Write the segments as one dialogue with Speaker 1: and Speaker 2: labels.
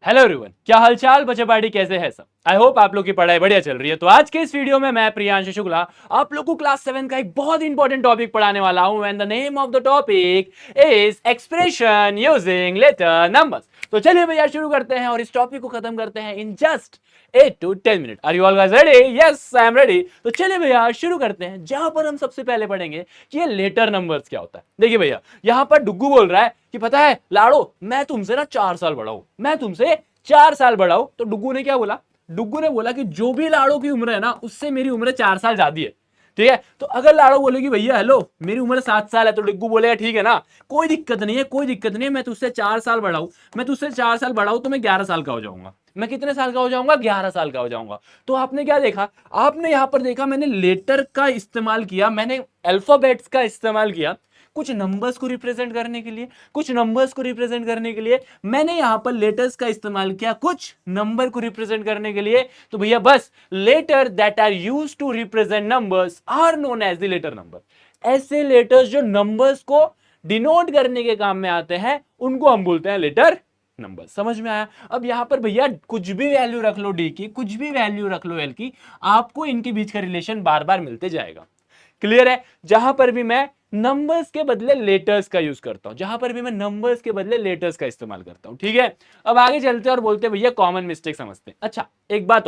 Speaker 1: Hello everyone, क्या हालचाल बच्चे पार्टी कैसे है सब। आई होप आप लोग की पढ़ाई बढ़िया चल रही है। तो आज के इस वीडियो में मैं प्रियांशु शुक्ला आप लोग को क्लास 7 का एक बहुत इंपॉर्टेंट टॉपिक पढ़ाने वाला हूं and the name of the topic is expression using letter numbers. तो चलिए भैया शुरू करते हैं और इस टॉपिक को खत्म करते हैं in just 8 to 10 minute. Are you all guys ready? Yes I am ready. तो चलिए भैया शुरू करते हैं, जहां पर हम सबसे पहले पढ़ेंगे कि ये लेटर नंबर्स क्या होता है। देखिए भैया, यहां पर डुग्गू बोल रहा है कि पता है लाड़ो, मैं तुमसे ना 4 साल बड़ा हूं, मैं तुमसे 4 साल बड़ा हूं। तो डुग्गू ने क्या बोला? डुग्गू ने बोला कि जो भी लाड़ो की उम्र है ना, उससे मेरी उम्र 4 साल ज्यादा है। ठीक है, तो अगर लाड़ो बोलेगी भैया हेलो मेरी उम्र 7 साल है, तो डुग्गू बोलेगा ठीक है ना, कोई दिक्कत नहीं है, कोई दिक्कत नहीं है, मैं तुझसे 4 साल बड़ा हूं, मैं तुझसे 4 साल बड़ा हूं, तो मैं 11 साल का हो जाऊंगा। मैं कितने साल का हो जाऊंगा? 11 साल का हो जाऊंगा। तो आपने क्या देखा? आपने यहां पर देखा मैंने लेटर का इस्तेमाल किया, मैंने अल्फाबेट्स का इस्तेमाल किया कुछ नंबर्स को रिप्रेजेंट करने के लिए, कुछ नंबर्स को रिप्रेजेंट करने के लिए मैंने यहां पर लेटर्स का इस्तेमाल किया कुछ नंबर को रिप्रेजेंट करने के लिए। तो भैया बस letter that are used to represent numbers are known as the letter number. ऐसे लेटर्स जो नंबर्स को डिनोट करने के काम में आते हैं उनको हम बोलते हैं लेटर नंबर। समझ में आया? अब यहां पर भैया कुछ भी वैल्यू रख लो डी की, कुछ भी वैल्यू रख लो एल की, आपको इनके बीच का रिलेशन बार बार मिलते जाएगा। क्लियर है? जहां पर भी मैं नंबर्स के बदले लेटर्स का यूज करता हूं, जहां पर भी मैं नंबर्स के बदले लेटर्स का इस्तेमाल करता हूं। ठीक है, अब आगे चलते हैं और बोलते हैं भैया कॉमन मिस्टेक समझते हैं। अच्छा, एक बात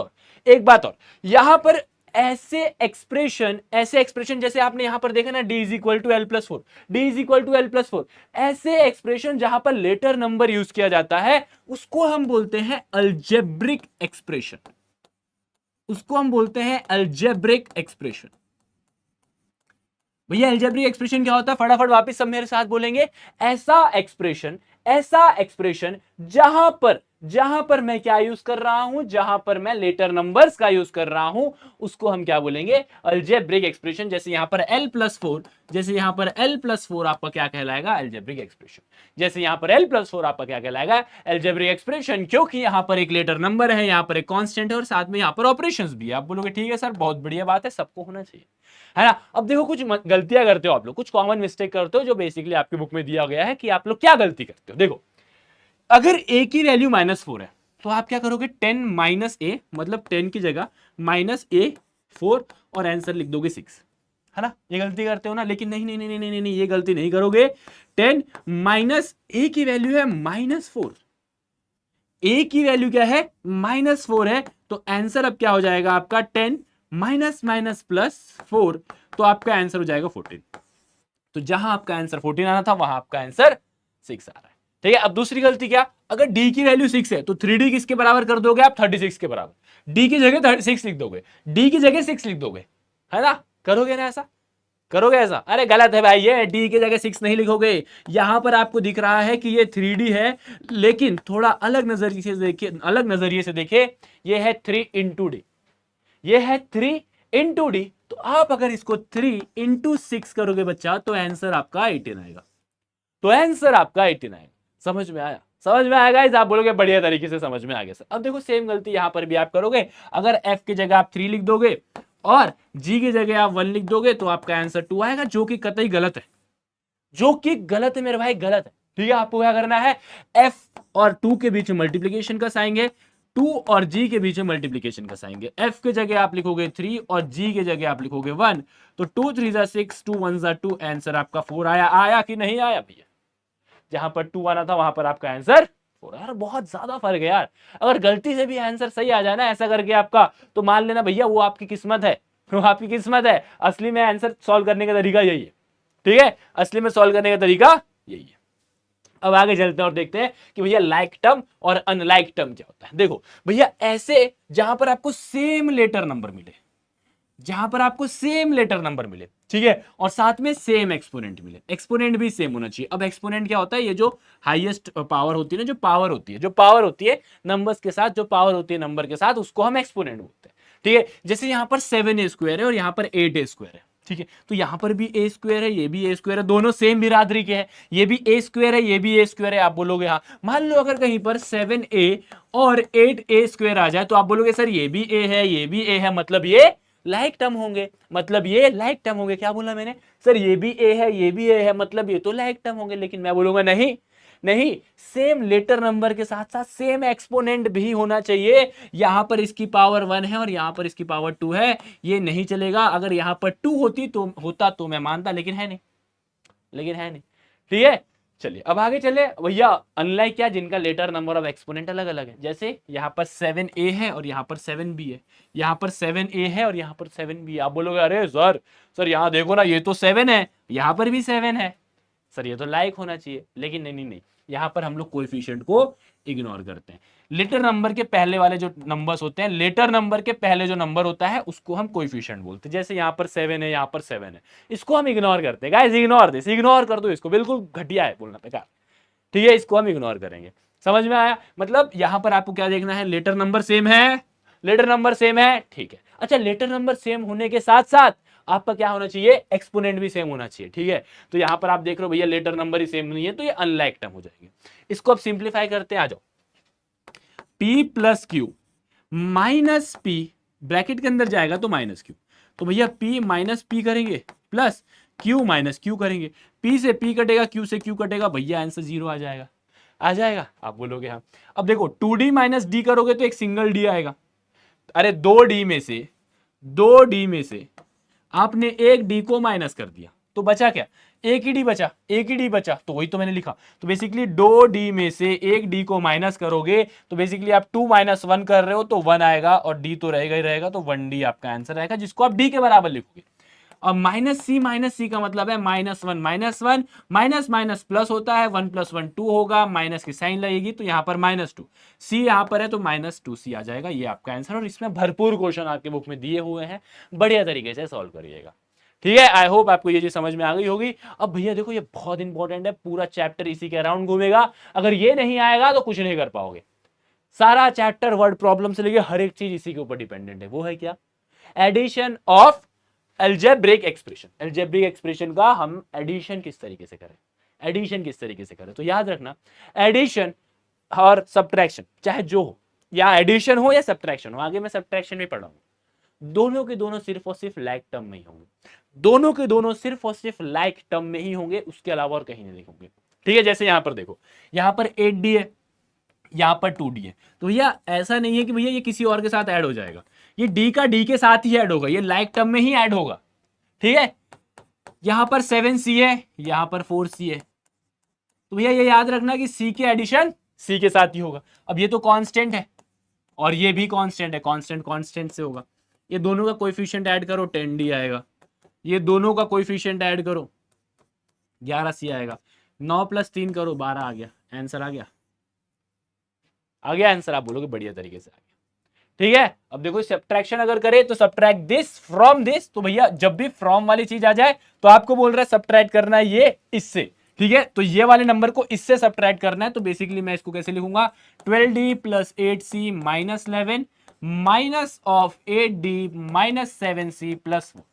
Speaker 1: और यहां पर ऐसे एक्सप्रेशन जैसे आपने यहां पर देखा ना, d is equal to L plus four, D is equal to L plus four, ऐसे एक्सप्रेशन जहां पर लेटर नंबर यूज किया जाता है उसको हम बोलते हैं अलजेब्रिक एक्सप्रेशन। उसको हम बोलते हैं अलजेब्रिक एक्सप्रेशन। भैया अलजेब्रिक एक्सप्रेशन क्या होता है? फटाफट वापस सब मेरे साथ बोलेंगे। ऐसा एक्सप्रेशन जहां पर मैं क्या यूज कर रहा हूं, जहां पर मैं लेटर नंबर्स का यूज कर रहा हूं, उसको हम क्या बोलेंगे? Algebraic expression. जैसे यहां पर l प्लस फोर, जैसे यहां पर l प्लस फोर आपका क्या कहलाएगा? Algebraic expression. जैसे यहां पर l प्लस फोर आपका क्या कहलाएगा? अलजेब्रिक एक्सप्रेशन, क्योंकि यहां पर एक लेटर नंबर है, यहां पर एक कांस्टेंट है और साथ में यहां पर ऑपरेशंस भी है। आप बोलोगे ठीक है सर, बहुत बढ़िया बात है, सबको होना चाहिए, है ना। अब देखो कुछ गलतियां करते हो आप लोग, कुछ कॉमन मिस्टेक करते हो जो बेसिकली आपकी बुक में दिया गया है कि आप लोग क्या गलती करते हो। देखो, अगर a की वैल्यू -4 है तो आप क्या करोगे? 10 माइनस ए, मतलब 10 की जगह -4 और आंसर लिख दोगे 6, है ना। ये गलती करते हो ना, लेकिन नहीं नहीं नहीं नहीं नहीं, नहीं ये गलती नहीं करोगे। 10 माइनस ए की वैल्यू है -4, ए की वैल्यू क्या है? -4 है, तो आंसर अब क्या हो जाएगा आपका? 10 माइनस माइनस प्लस 4, तो आपका आंसर हो जाएगा 14। तो जहां आपका आंसर 14 आना था वहां आपका आंसर 6 आ रहा है। ठीक है, अब दूसरी गलती क्या? अगर डी की वैल्यू 6 है तो 3d किसके बराबर कर दोगे आप? 36 के बराबर। डी की जगह 6 लिख दोगे, डी की जगह 6 लिख दोगे, है ना। करोगे ना ऐसा? करोगे ऐसा? अरे गलत है भाई, ये डी की जगह 6 नहीं लिखोगे। यहां पर आपको दिख रहा है कि ये 3d है, लेकिन थोड़ा अलग नजरिए से देखिए, अलग नजरिए से देखिए, ये है 3 इंटू डी, ये है 3 इंटू डी। तो आप अगर इसको 3 इंटू 6 करोगे बच्चा, तो आंसर आपका 18 आएगा। तो आंसर आपका 18 आएगा। समझ में आया? समझ में आएगा? इस आप बोलोगे बढ़िया तरीके से समझ में आ गया सर। अब देखो सेम गलती यहां पर भी आप करोगे। अगर f की जगह आप 3 लिख दोगे और g की जगह आप 1 लिख दोगे तो आपका आंसर 2 आएगा, जो कि कतई गलत है, जो कि गलत है मेरे भाई, गलत है। ठीक है, आपको क्या करना है? f और 2 के बीच में मल्टीप्लीकेशन का साइन है, 2 और g के बीच में मल्टीप्लीकेशन का साइन है। f के जगह आप लिखोगे 3 और g के जगह आप लिखोगे 1, तो 2 3 जा 6, 2 1 जा 2, आंसर आपका 4 आया। आया कि नहीं आया भैया? जहां पर 2 आना था वहां पर आपका आंसर 4। यार बहुत ज्यादा फर्क है यार। अगर गलती से भी आंसर सही आ जाए ना ऐसा करके आपका, तो मान लेना भैया वो आपकी किस्मत है, वो आपकी किस्मत है। असली में आंसर सॉल्व करने का तरीका यही है। ठीक है, असली में सॉल्व करने का तरीका यही है। अब आगे चलते हैं और देखते हैं कि भैया लाइक टर्म और अनलाइक टर्म क्या होता है। देखो भैया, ऐसे जहां पर आपको सेम लेटर नंबर मिले, जहां पर आपको सेम लेटर नंबर मिले, ठीक है, और साथ में सेम एक्सपोनेंट मिले, एक्सपोनेंट भी सेम होना चाहिए। अब एक्सपोनेंट क्या होता है? ये जो हाईएस्ट पावर होती है ना, जो पावर होती है नंबर्स के साथ, जो पावर होती है नंबर के साथ, उसको हम एक्सपोनेंट बोलते हैं। ठीक है, जैसे यहां पर 7a स्क्वायर है और यहां पर 8a स्क्वायर है। ठीक है, तो यहां पर भी a स्क्वायर है, ये भी a स्क्वायर है, दोनों सेम बिरादरी के हैं। ये भी a स्क्वायर है, ये भी a स्क्वायर है। आप बोलोगे हाँ, मान लो अगर कहीं पर 7a और 8a स्क्वायर आ जाए तो आप बोलोगे सर ये भी a है, ये भी a है, मतलब ये लाइक टर्म होंगे, मतलब ये लाइक टर्म होंगे। क्या बोला मैंने? सर ये भी ए है, ये भी ए है, मतलब ये तो लाइक टर्म होंगे। लेकिन मैं बोलूंगा नहीं, नहीं, सेम लेटर नंबर के साथ साथ सेम एक्सपोनेंट भी होना चाहिए। यहां पर इसकी पावर 1 है और यहां पर इसकी पावर 2 है, ये नहीं चलेगा। अगर यहां पर 2 होता तो मैं मानता, लेकिन है नहीं, ठीक है। चलिए अब आगे चले भैया। अनलाइक क्या, जिनका लेटर नंबर ऑफ एक्सपोनेंट अलग अलग है, जैसे यहां पर 7a है और यहां पर 7b है, यहां पर 7a है और यहां पर 7b है। आप बोलोगे अरे सर यहां देखो ना, ये तो 7 है, यहां पर भी 7 है, सर ये तो लाइक होना चाहिए। लेकिन नहीं, यहां पर हम लोग कोएफिशिएंट को इग्नोर करते हैं। लेटर नंबर के पहले वाले जो नंबर्स होते हैं, लेटर नंबर के पहले जो नंबर होता है उसको हम कोएफिशिएंट बोलते हैं। जैसे यहां पर 7 है, यहां पर 7 है, इसको हम इग्नोर करते हैं। गाइस इग्नोर दिस, इग्नोर कर दो इसको, बिल्कुल घटिया है बोलना बेकार, ठीक है, इसको हम इग्नोर करेंगे। समझ में आया? मतलब यहां पर आपको क्या देखना है, लेटर नंबर सेम है, लेटर नंबर सेम है, ठीक है। अच्छा, लेटर नंबर सेम होने के साथ साथ आपका क्या होना चाहिए, एक्सपोनेंट भी सेम होना चाहिए, ठीक है। तो यहां पर आप देख रहे हो भैया लेटर नंबर ही सेम नहीं है, तो ये अनलाइक टर्म हो जाएंगे। इसको अब सिंप्लीफाई करते हैं, आ जाओ। p plus Q minus P, bracket के अंदर जाएगा तो माइनस क्यू, तो भैया p माइनस पी करेंगे प्लस q माइनस क्यू करेंगे। p से p कटेगा, q से q कटेगा, भैया आंसर 0 आ जाएगा। आ जाएगा? आप बोलोगे हाँ। अब देखो 2d माइनस डी करोगे तो एक सिंगल डी आएगा। अरे 2d में से आपने एक डी को माइनस कर दिया तो बचा क्या, एक ही डी बचा, एक ही डी बचा, तो वही तो मैंने लिखा। तो बेसिकली 2d में से एक डी को माइनस करोगे तो बेसिकली आप 2 माइनस 1 कर रहे हो तो 1 आएगा, और डी तो रहेगा ही रहेगा, तो 1d आपका आंसर आएगा, जिसको आप डी के बराबर लिखोगे। अब माइनस सी का मतलब है minus one, minus minus plus होता है, 1 प्लस 1 2 होगा, माइनस की साइन लगेगी तो यहां पर -2, सी यहां पर है तो -2c आ जाएगा, ये आपका आंसर। और इसमें भरपूर क्वेश्चन आपके बुक में दिए हुए हैं, बढ़िया तरीके से सॉल्व करिएगा, ठीक है। आई होप आपको ये चीज समझ में आ गई होगी। अब भैया देखो ये बहुत इंपॉर्टेंट है, पूरा चैप्टर इसी के अराउंड घूमेगा, अगर ये नहीं आएगा तो कुछ नहीं कर पाओगे। सारा चैप्टर वर्ड प्रॉब्लम से लेके हर एक चीज इसी के ऊपर डिपेंडेंट है। वो है क्या, addition of algebraic expression. Algebraic expression का हम एडिशन किस तरीके से करें, एडिशन किस तरीके से करें। तो याद रखना, एडिशन और सब्ट्रैक्शन चाहे जो हो, या एडिशन हो या सब्ट्रैक्शन हो, आगे मैं सब्ट्रैक्शन भी पढ़ाऊंगा, दोनों के दोनों सिर्फ और सिर्फ लाइक टर्म में ही होंगे, दोनों के दोनों सिर्फ और सिर्फ लाइक टर्म में ही होंगे, उसके अलावा और कहीं नहीं लिखोगे, ठीक है। जैसे यहां पर देखो, यहां पर 8d है, यहां पर 2d है, तो भैया ऐसा नहीं है कि भैया ये किसी और के साथ ऐड हो जाएगा, ये d का d के साथ ही ऐड होगा, ये लाइक टर्म में ही ऐड होगा, ठीक है। यहां पर 7c है, यहां पर 4c है, तो भैया ये याद रखना कि c के एडिशन c के साथ ही होगा। अब ये तो कांस्टेंट है और ये भी कांस्टेंट है, कांस्टेंट कांस्टेंट से होगा, ये दोनों का कोएफिशिएंट ऐड करो 10d आएगा, ये दोनों का कोएफिशिएंट ऐड करो 11c आएगा, 9 + 3 करो 12 आ गया, आंसर आ गया आंसर। आप बोलोगे बढ़िया तरीके से आ गया, ठीक है। अब देखो सब्ट्रैक्शन अगर करे तो सब्ट्रैक्ट दिस फ्रॉम दिस, तो भैया जब भी फ्रॉम वाली चीज आ जाए तो आपको बोल रहा है सब्ट्रैक्ट करना है ये इससे, ठीक है। तो ये वाले नंबर को इससे सब्ट्रैक्ट करना है, तो बेसिकली मैं इसको कैसे लिखूंगा, 12d + 8c - 11 minus of 8d - 7c + 4।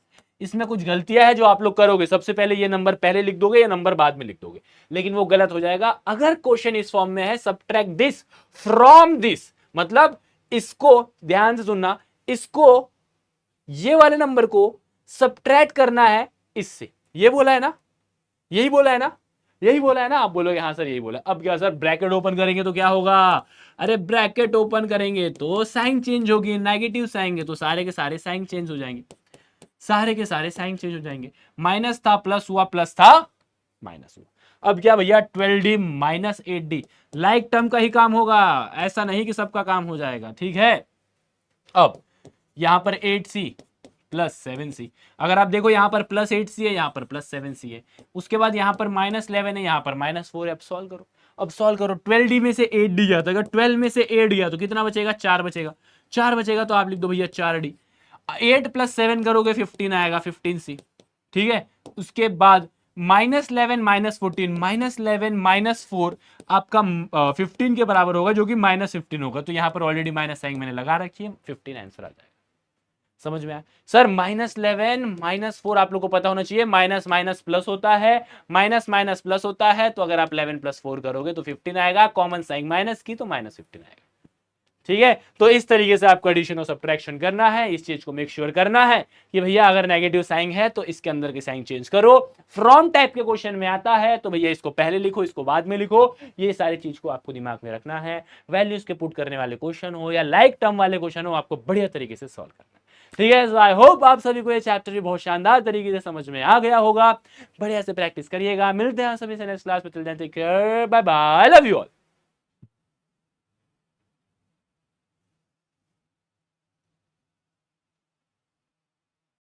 Speaker 1: इसमें कुछ गलतियां हैं जो आप लोग करोगे, सबसे पहले ये नंबर पहले लिख दोगे, ये नंबर बाद में लिख दोगे, लेकिन वो गलत हो जाएगा। अगर क्वेश्चन इस फॉर्म में है सब्ट्रैक्ट दिस फ्रॉम दिस, मतलब इसको ध्यान से सुनना, इसको ये वाले नंबर को सब्ट्रैक्ट करना है इससे, ये बोला है ना, यही बोला है ना, यही बोला है ना। आप बोलोगे हाँ सर यही बोला। अब क्या सर, ब्रैकेट ओपन करेंगे तो क्या होगा, अरे ब्रैकेट ओपन करेंगे तो साइन चेंज होगी, नेगेटिव साइन है तो सारे के सारे साइन चेंज हो जाएंगे, सारे के सारे साइन चेंज हो जाएंगे, माइनस था प्लस हुआ, प्लस था माइनस हुआ। अब क्या भैया, 12d - 8d लाइक टर्म का ही काम होगा, ऐसा नहीं कि सबका काम हो जाएगा, ठीक है। अब यहां पर 8c + 7c, अगर आप देखो यहां पर +8c है, यहां पर +7c है, उसके बाद यहां पर -11 है, यहां पर -4 है। अब सॉल्व करो, अब सॉल्व करो, 12d में से 8d गया, तो अगर 12 में से 8 गया तो कितना बचेगा, 4 बचेगा, 4 बचेगा तो आप लिख दो भैया 4d। 8 + 7 करोगे 15 आएगा, 15c, ठीक है। उसके बाद -11 - 14, -11 - 4 आपका 15 के बराबर होगा, जो कि -15 होगा, तो यहां पर ऑलरेडी माइनस साइन मैंने लगा रखी है, 15 आंसर आ जाएगा। समझ में आया सर? -11 - 4 आप लोग को पता होना चाहिए, माइनस माइनस प्लस होता है, माइनस माइनस प्लस होता है, तो अगर आप 11 + 4 करोगे तो 15 आएगा, कॉमन साइन माइनस की तो -15 आएगा, ठीक है, तो इस तरीके से आपको एडिशन और सब्ट्रैक्शन करना है। इस चीज को मेक श्योर करना है कि भैया अगर नेगेटिव साइन है तो इसके अंदर के साइन चेंज करो। फ्रॉम टाइप के क्वेश्चन में आता है तो भैया इसको पहले लिखो, इसको बाद में लिखो। ये सारी चीज को आपको दिमाग में रखना है। वैल्यूज के पुट करने वाले क्वेश्चन हो या लाइक टर्म वाले क्वेश्चन हो, आपको बढ़िया तरीके से सॉल्व करना है। ठीक है, सो आई होप आप सभी को ये चैप्टर भी बहुत शानदार तरीके से समझ में आ गया होगा। बढ़िया से प्रैक्टिस करिएगा। मिलते हैं सभी से नेक्स्ट क्लास में। Till then take care, bye bye, love you all.